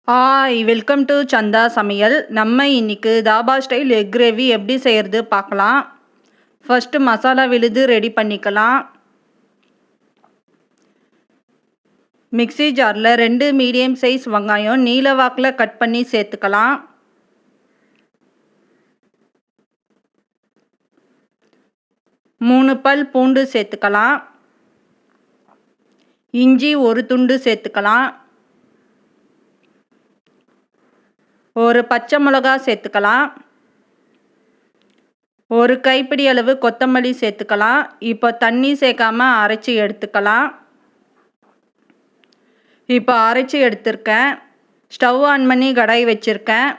Hi welcome to சந்தா சமையல். நம்ம இன்னைக்கு தாபா ஸ்டைல் எக் கிரேவி எப்படி செய்கிறது பார்க்கலாம். ஃபஸ்ட்டு மசாலா விழுது ரெடி பண்ணிக்கலாம். மிக்ஸி ஜாரில் 2 மீடியம் சைஸ் வெங்காயம் நீல வாக்கில் கட் பண்ணி சேர்த்துக்கலாம். மூணு பல் பூண்டு சேர்த்துக்கலாம். இஞ்சி ஒரு துண்டு சேர்த்துக்கலாம். ஒரு பச்சை மிளகா சேர்த்துக்கலாம். ஒரு கைப்பிடி அளவு கொத்தமல்லி சேர்த்துக்கலாம். இப்போ தண்ணி சேர்க்காம அரைச்சி எடுத்துக்கலாம். இப்போ அரைச்சி எடுத்திருக்கேன். ஸ்டவ் ஆன் பண்ணி கடாய் வச்சுருக்கேன்.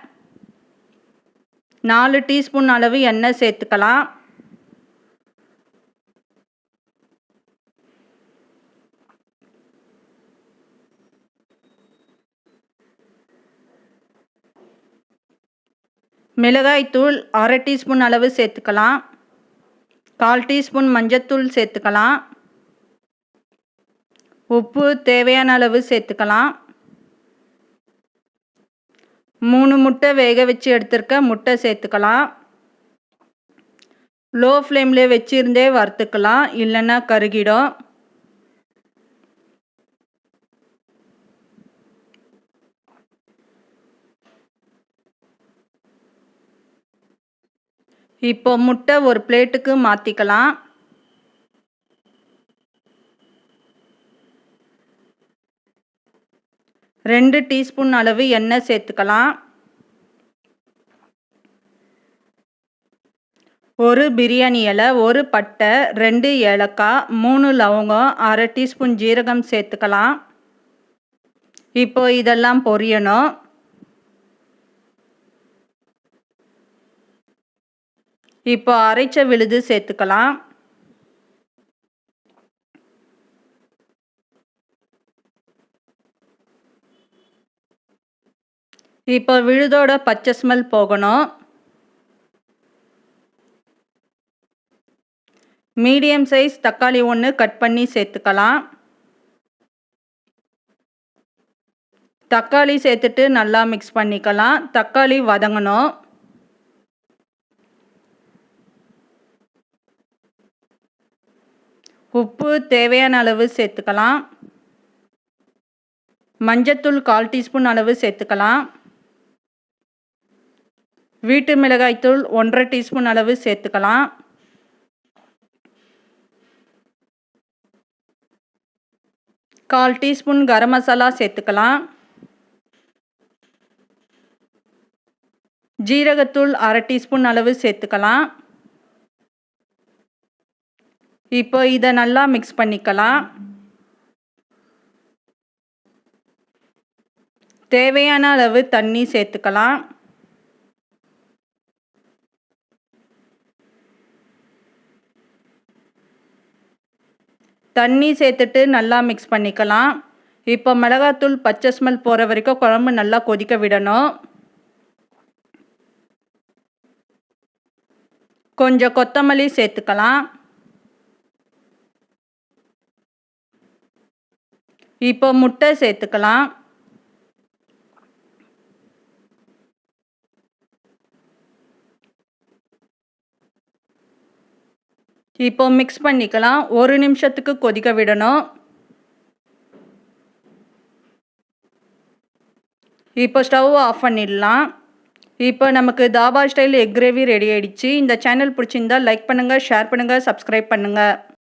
4 டீஸ்பூன் அளவு எண்ணெய் சேர்த்துக்கலாம். மிளகாய்த்தூள் அரை டீஸ்பூன் அளவு சேர்த்துக்கலாம். 1/4 டீஸ்பூன் மஞ்சத்தூள் சேர்த்துக்கலாம். உப்பு தேவையான அளவு சேர்த்துக்கலாம். 3 முட்டை வேக வச்சு எடுத்துருக்க முட்டை சேர்த்துக்கலாம். லோ ஃப்ளேமில் வச்சுருந்தே வறுத்துக்கலாம், இல்லைன்னா கருகிடும். இப்போ முட்டை ஒரு பிளேட்டுக்கு மாற்றிக்கலாம். ரெண்டு டீஸ்பூன் அளவு எண்ணெய் சேர்த்துக்கலாம். ஒரு பிரியாணி இலை, ஒரு பட்டை, 2 ஏலக்காய், 3 லவங்கம், அரை டீஸ்பூன் ஜீரகம் சேர்த்துக்கலாம். இப்போ இதெல்லாம் பொரியணும். இப்போ அரைச்ச விழுது சேர்த்துக்கலாம். இப்போ விழுதோட பச்சை ஸ்மெல் போகணும். மீடியம் சைஸ் தக்காளி 1 கட் பண்ணி சேர்த்துக்கலாம். தக்காளி சேர்த்துட்டு நல்லா மிக்ஸ் பண்ணிக்கலாம். தக்காளி வதங்கணும். உப்பு தேவையான அளவு சேர்த்துக்கலாம். மஞ்சத்தூள் 1/4 டீஸ்பூன் அளவு சேர்த்துக்கலாம். வீட்டு மிளகாய்த்தூள் 1/2 டீஸ்பூன் அளவு சேர்த்துக்கலாம். கால் டீஸ்பூன் கரம் மசாலா சேர்த்துக்கலாம். ஜீரகத்தூள் அரை டீஸ்பூன் அளவு சேர்த்துக்கலாம். இப்போ இதை நல்லா மிக்ஸ் பண்ணிக்கலாம். தேவையான அளவு தண்ணி சேர்த்துக்கலாம். தண்ணி சேர்த்துட்டு நல்லா மிக்ஸ் பண்ணிக்கலாம். இப்போ மிளகாத்தூள் பச்சை ஸ்மெல் போகிற வரைக்கும் குழம்பு நல்லா கொதிக்க விடணும். கொஞ்சம் கொத்தமல்லி சேர்த்துக்கலாம். இப்போ முட்டை சேர்த்துக்கலாம். இப்போ மிக்ஸ் பண்ணிக்கலாம். 1 நிமிஷத்துக்கு கொதிக்க விடணும். இப்போ ஸ்டவ் ஆஃப் பண்ணிடலாம். இப்போ நமக்கு dhaba style egg gravy ready ஆயிடுச்சு. இந்த சேனல் பிடிச்சிருந்தா லைக் பண்ணுங்கள், ஷேர் பண்ணுங்கள், சப்ஸ்கிரைப் பண்ணுங்கள்.